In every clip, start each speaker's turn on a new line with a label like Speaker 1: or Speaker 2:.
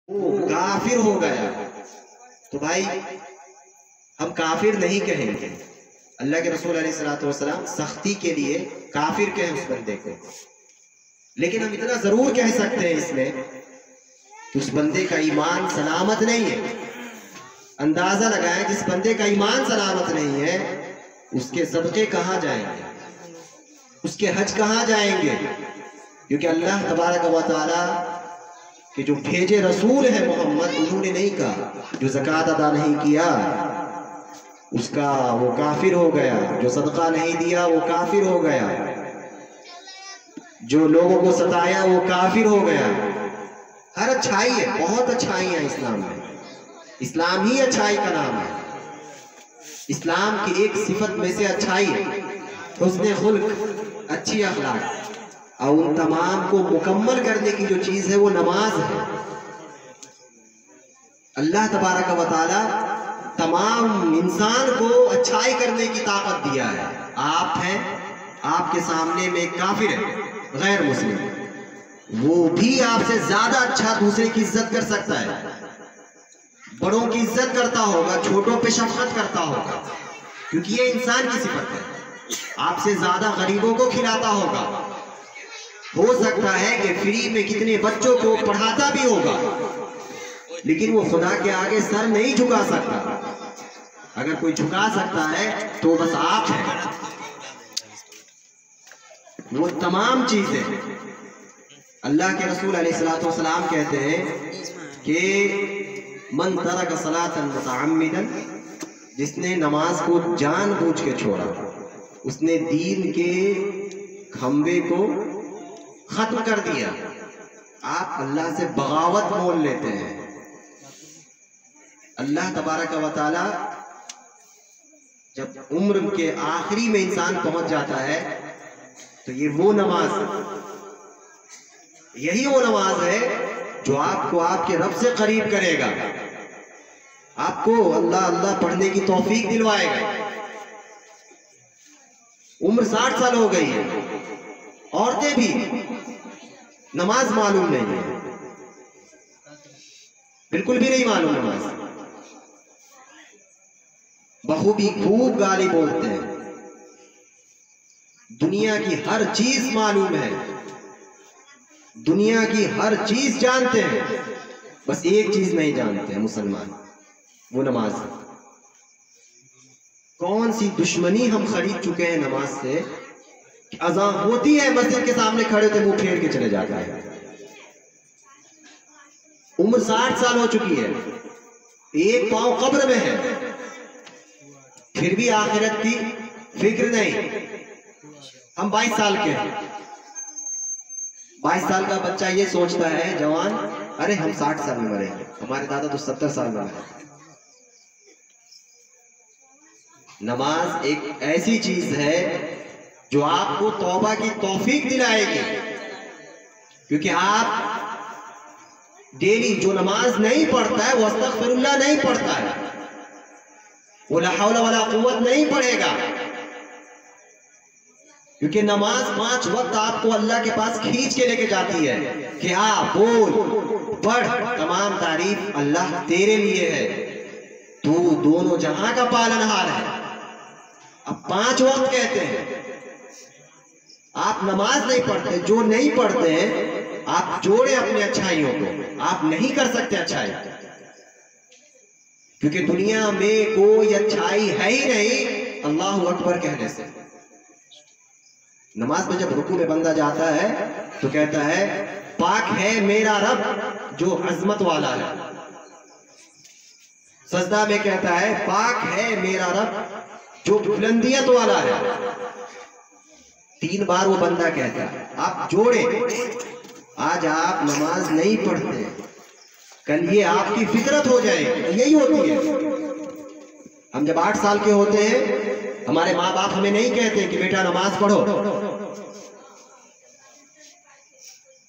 Speaker 1: वो काफिर हो गया। तो भाई हम काफिर नहीं कहेंगे, अल्लाह के रसूल अलैहिस्सलातु वस्सलाम सख्ती के लिए काफिर कहें उस बंदे को, लेकिन हम इतना जरूर कह सकते हैं इसमें कि उस बंदे का ईमान सलामत नहीं है। अंदाजा लगाएं, जिस बंदे का ईमान सलामत नहीं है उसके सदके कहाँ जाएंगे, उसके हज कहाँ जाएंगे? क्योंकि अल्लाह तबारक व तआला कि जो भेजे रसूल है मोहम्मद, उन्होंने नहीं कहा जो ज़कात अदा नहीं किया उसका वो काफिर हो गया, जो सदका नहीं दिया वो काफिर हो गया, जो लोगों को सताया वो काफिर हो गया। हर अच्छाई है, बहुत अच्छाई है इस्लाम में, इस्लाम ही अच्छाई का नाम है। इस्लाम की एक सिफत में से अच्छाई है, हुस्न खुल्क, अच्छी अखलाक, और उन तमाम को मुकम्मल करने की जो चीज है वो नमाज है। अल्लाह तबारक व तआला तमाम इंसान को अच्छाई करने की ताकत दिया है। आप हैं, आपके सामने में एक काफिर है गैर मुस्लिम, वो भी आपसे ज्यादा अच्छा दूसरे की इज्जत कर सकता है, बड़ों की इज्जत करता होगा, छोटों पे शफकत करता होगा, क्योंकि ये इंसान की सिफत है। आपसे ज्यादा गरीबों को खिलाता होगा, हो सकता है कि फ्री में कितने बच्चों को पढ़ाता भी होगा, लेकिन वो खुदा के आगे सर नहीं झुका सकता। अगर कोई झुका सकता है तो बस आप हैं। वो तमाम चीजें अल्लाह के रसूल अलैहिस्सलातु वस्सलाम कहते हैं कि मन तरक सलातन मुतअम्मिदन, जिसने नमाज को जानबूझ के छोड़ा उसने दीन के खंबे को खत्म कर दिया। आप अल्लाह से बगावत मोल लेते हैं। अल्लाह तबारक व तआला जब उम्र के आखिरी में इंसान पहुंच जाता है तो ये वो नमाज, यही वो नमाज है जो आपको आपके रब से करीब करेगा, आपको अल्लाह अल्लाह पढ़ने की तौफीक दिलवाएगा। उम्र 60 साल हो गई है, औरतें भी नमाज मालूम नहीं है, बिल्कुल भी नहीं मालूम नमाज, बखूबी खूब गाली बोलते हैं, दुनिया की हर चीज मालूम है, दुनिया की हर चीज जानते हैं, बस एक चीज नहीं जानते हैं मुसलमान, वो नमाज। कौन सी दुश्मनी हम खरीद चुके हैं नमाज से, अज़ान होती है मस्जिद के सामने खड़े होते मुंह फेर के चले जाता है। उम्र 60 साल हो चुकी है, एक पांव कब्र में है, फिर भी आखिरत की फिक्र नहीं। हम 22 साल के हैं, 22 साल का बच्चा ये सोचता है जवान, अरे हम 60 साल में मरेंगे, हमारे दादा तो 70 साल में मरे। नमाज एक ऐसी चीज है जो आपको तौबा की तौफीक दिलाएगी, क्योंकि आप डेली जो नमाज नहीं पढ़ता है वो अस्तगफिरुल्लाह नहीं पढ़ता है, वो ला हौला वला कुव्वत नहीं पढ़ेगा, क्योंकि नमाज 5 वक्त आपको अल्लाह के पास खींच के लेके जाती है कि आ बोल पढ़, तमाम तारीफ अल्लाह तेरे लिए है, तू दोनों जहां का पालनहार है। अब 5 वक्त कहते हैं, आप नमाज नहीं पढ़ते, जो नहीं पढ़ते हैं आप जोड़े अपने अच्छाइयों को, आप नहीं कर सकते अच्छाई, क्योंकि दुनिया में कोई अच्छाई है ही नहीं अल्लाहु अकबर कहने से। नमाज में जब रुकू में बंदा जाता है तो कहता है पाक है मेरा रब जो अजमत वाला है, सजदा में कहता है पाक है मेरा रब जो बुलंदियत वाला है। 3 बार वो बंदा कहता है। आप जोड़े, आज आप नमाज नहीं पढ़ते, कल ये आपकी फितरत हो जाएगी, यही होती है। हम जब 8 साल के होते हैं, हमारे माँ बाप हमें नहीं कहते कि बेटा नमाज पढ़ो,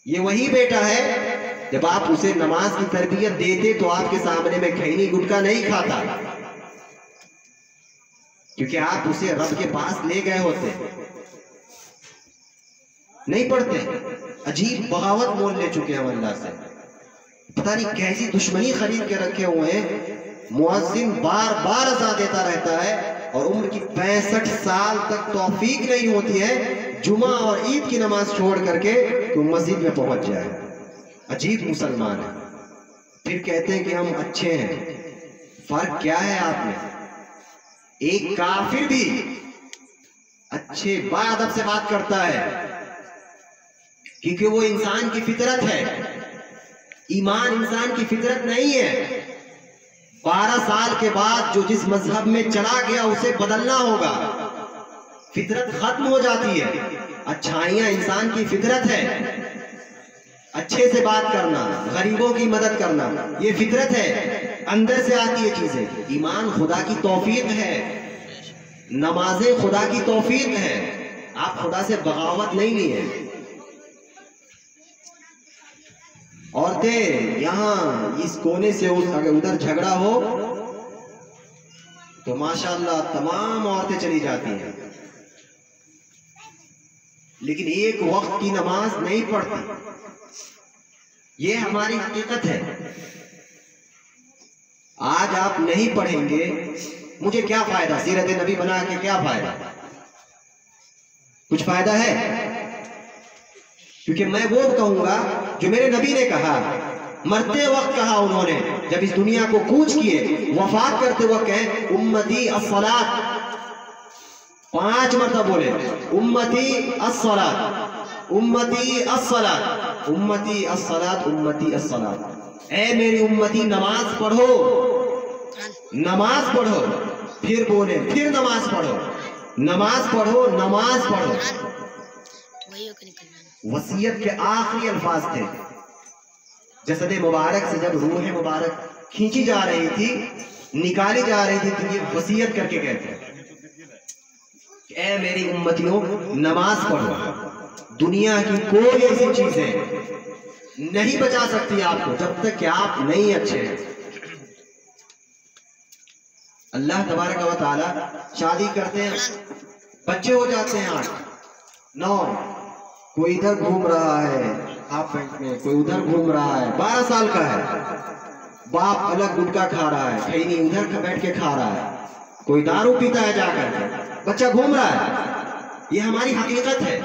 Speaker 1: ये वही बेटा है जब आप उसे नमाज की तरबियत देते तो आपके सामने में खैनी गुटका नहीं खाता, क्योंकि आप उसे रब के पास ले गए होते। नहीं पढ़ते, अजीब बगावत मोल ले चुके हैं अल्लाह से। पता नहीं कैसी दुश्मनी खरीद के रखे हुए हैं। मुअज्जिन बार बार अज़ान देता रहता है और उम्र की 65 साल तक तौफीक नहीं होती है जुमा और ईद की नमाज छोड़ करके तो मस्जिद में पहुंच जाए। अजीब मुसलमान है। फिर कहते हैं कि हम अच्छे हैं। फर्क क्या है आप में? एक काफिर भी अच्छे बाअदब से बात करता है क्योंकि वो इंसान की फितरत है। ईमान इंसान की फितरत नहीं है। 12 साल के बाद जो जिस मजहब में चला गया उसे बदलना होगा। फितरत खत्म हो जाती है। अच्छाइयां इंसान की फितरत है। अच्छे से बात करना, गरीबों की मदद करना, ये फितरत है, अंदर से आती है चीजें। ईमान खुदा की तौफीक है, नमाजें खुदा की तौफीक है। आप खुदा से बगावत नहीं लिए। औरतें यहाँ इस कोने से अगर उधर झगड़ा हो तो माशाअल्लाह तमाम औरतें चली जाती हैं, लेकिन एक वक्त की नमाज नहीं पढ़ती। ये हमारी हकीकत है। आज आप नहीं पढ़ेंगे, मुझे क्या फायदा? सीरत नबी बना के क्या फायदा? कुछ फायदा है? क्योंकि मैं वो कहूंगा जो मेरे नबी ने कहा, मरते वक्त कहा उन्होंने, जब इस दुनिया को कूच किए, वफात करते वक्त कहे उम्मती अस्सलात, 5 मरतबा बोले उम्मती अस्सलात, उम्मती अस्सलात, उम्मती अस्सलात, उम्मती अस्सलात। ऐ मेरी उम्मती नमाज पढ़ो, नमाज पढ़ो। फिर बोले फिर नमाज पढ़ो, नमाज पढ़ो, नमाज पढ़ो। वसीयत के आखिरी अल्फाज थे। जसद मुबारक से जब रूह मुबारक खींची जा रही थी, निकाली जा रही थी, तो ये वसीयत करके कहते हैं ऐ मेरी उम्मतियों नमाज पढ़ो। दुनिया की कोई ऐसी चीजें नहीं बचा सकती आपको जब तक कि आप नहीं अच्छे हैं। अल्लाह तबारक व तआला शादी करते हैं, बच्चे हो जाते हैं 8, 9, कोई इधर घूम रहा है हाफ पैंट में, कोई उधर घूम रहा है, 12 साल का है, बाप अलग गुटखा खा रहा है, खैनी उधर बैठ के खा रहा है, कोई दारू पीता है जाकर के, बच्चा घूम रहा है। ये हमारी हकीकत है,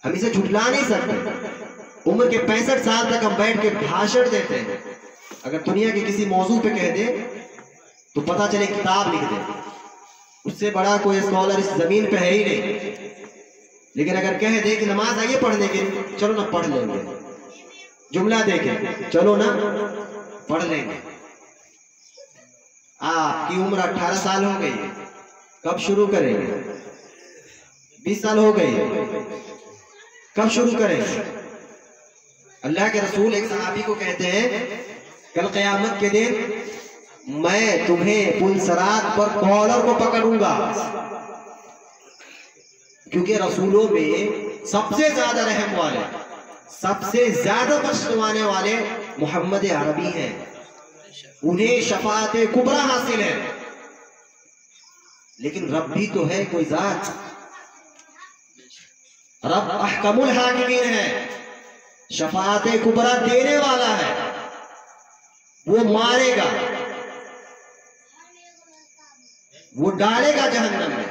Speaker 1: हम इसे झुठला नहीं सकते। उम्र के 65 साल तक हम बैठ के भाषण देते हैं। अगर दुनिया के किसी मौजू पे कह दे तो पता चले किताब लिख दे, उससे बड़ा कोई स्कॉलर इस जमीन पे है ही नहीं। लेकिन अगर कह दे कि नमाज आइए पढ़ने के, चलो ना पढ़ लेंगे, जुमला देके चलो ना पढ़ लेंगे। आपकी उम्र 18 साल हो गई, कब शुरू करेंगे? 20 साल हो गई, कब शुरू करेंगे? अल्लाह के रसूल एक सहाबी को कहते हैं कल क़यामत के दिन मैं तुम्हें पुलसरात पर कॉलर को पकड़ूंगा, क्योंकि रसूलों में सबसे ज्यादा रहम वाले, सबसे ज्यादा बख्शवाने वाले मोहम्मद अरबी हैं। उन्हें शफाअत कुबरा हासिल है। लेकिन रब भी तो है कोई जात, रब अहकमुल हाकिमीन है, शफाअत कुबरा देने वाला है। वो मारेगा, वो डालेगा जहन्नम में,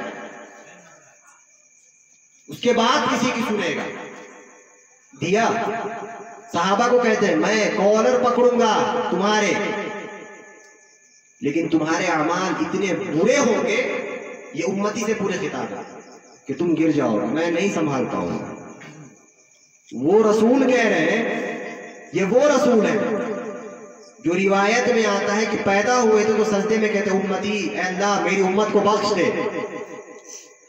Speaker 1: उसके बाद किसी की सुनेगा। दिया सहाबा को कहते हैं मैं कॉलर पकड़ूंगा तुम्हारे, लेकिन तुम्हारे अमाल इतने बुरे होंगे, ये उम्मती से पूरे खिताब है कि तुम गिर जाओगे, मैं नहीं संभाल पाऊंगा। वो रसूल कह रहे हैं, ये वो रसूल है जो रिवायत में आता है कि पैदा हुए थे तो सजदे में कहते उम्मती, अल्लाह मेरी उम्मत को बख्श दे।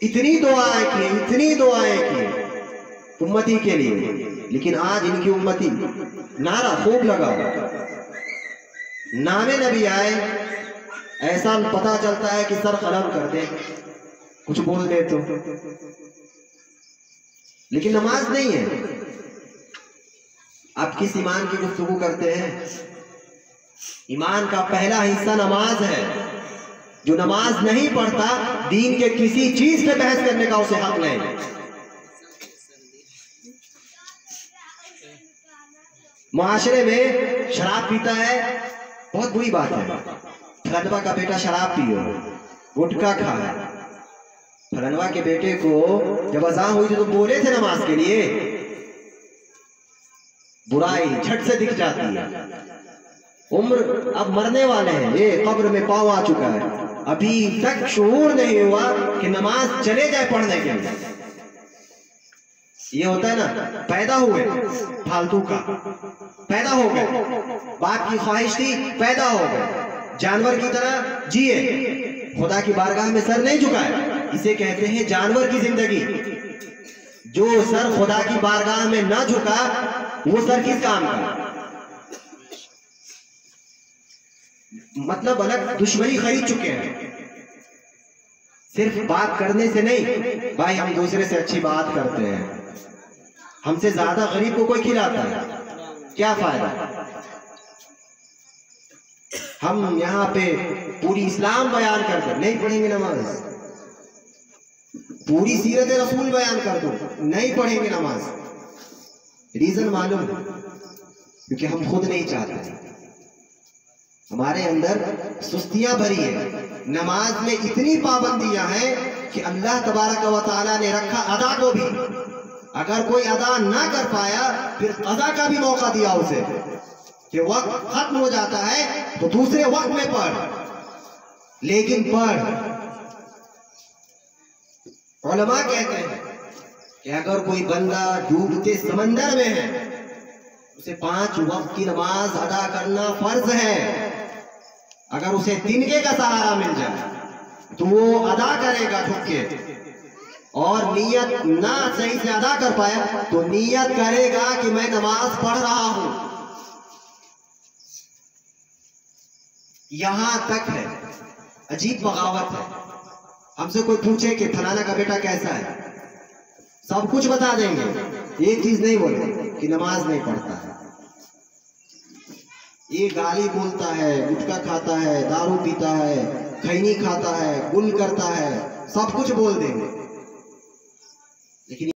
Speaker 1: इतनी दुआएं की, इतनी दुआएं की उम्मती के लिए। लेकिन आज इनकी उम्मती, नारा खूब लगा, नामे नबी आए, ऐसा पता चलता है कि सर कलम कर दे, कुछ बोल दे तो, लेकिन नमाज नहीं है। आप किस ईमान की गुफ्तगू करते हैं? ईमान का पहला हिस्सा नमाज है। जो नमाज नहीं पढ़ता, दीन के किसी चीज पे बहस करने का उसे हक नहीं। मुआशरे में शराब पीता है, बहुत बुरी बात है। फलनवा का बेटा शराब पियो, गुटखा खाए। फलनवा के बेटे को जब अज़ान हुई तो बोले थे नमाज के लिए, बुराई झट से दिख जाती है। उम्र अब मरने वाले हैं, ये कब्र में पाँव आ चुका है, अभी तक शऊर नहीं हुआ कि नमाज चले जाए पढ़ने के लिए। ये होता है ना, पैदा हुए फालतू का, पैदा हो गए, बाप की ख्वाहिश थी, पैदा हो गए, जानवर की तरह जिए, खुदा की बारगाह में सर नहीं झुकाए। इसे कहते हैं जानवर की जिंदगी। जो सर खुदा की बारगाह में ना झुका वो सर किस काम का? मतलब अलग दुश्मनी खरीद चुके हैं। सिर्फ बात करने से नहीं भाई, हम दूसरे से अच्छी बात करते हैं, हमसे ज्यादा गरीब को कोई खिलाता है, क्या फायदा? हम यहाँ पे पूरी इस्लाम बयान कर दो, नहीं पढ़ेंगे नमाज। पूरी सीरत रसूल बयान कर दो, नहीं पढ़ेंगे नमाज। रीजन मालूम? क्योंकि हम खुद नहीं चाहते, हमारे अंदर सुस्तियां भरी है। नमाज में इतनी पाबंदियां हैं कि अल्लाह तबारक व तआला ने रखा अदा को भी, अगर कोई अदा ना कर पाया फिर अदा का भी मौका दिया उसे कि वक्त खत्म हो जाता है तो दूसरे वक्त में पढ़, लेकिन पढ़। उलमा कहते हैं कि अगर कोई बंदा डूबते समंदर में है, उसे 5 वक्त की नमाज अदा करना फर्ज है। अगर उसे तिनके का सहारा मिल जाए तो वो अदा करेगा ठुक के, और नियत ना सही से अदा कर पाया तो नियत करेगा कि मैं नमाज पढ़ रहा हूं। यहां तक है, अजीब बगावत है। हमसे कोई पूछे कि फलाना का बेटा कैसा है, सब कुछ बता देंगे, एक चीज नहीं बोलेंगे कि नमाज नहीं पढ़ता है, ये गाली बोलता है, गुटखा खाता है, दारू पीता है, खैनी खाता है, गुल करता है, सब कुछ बोल देंगे। लेकिन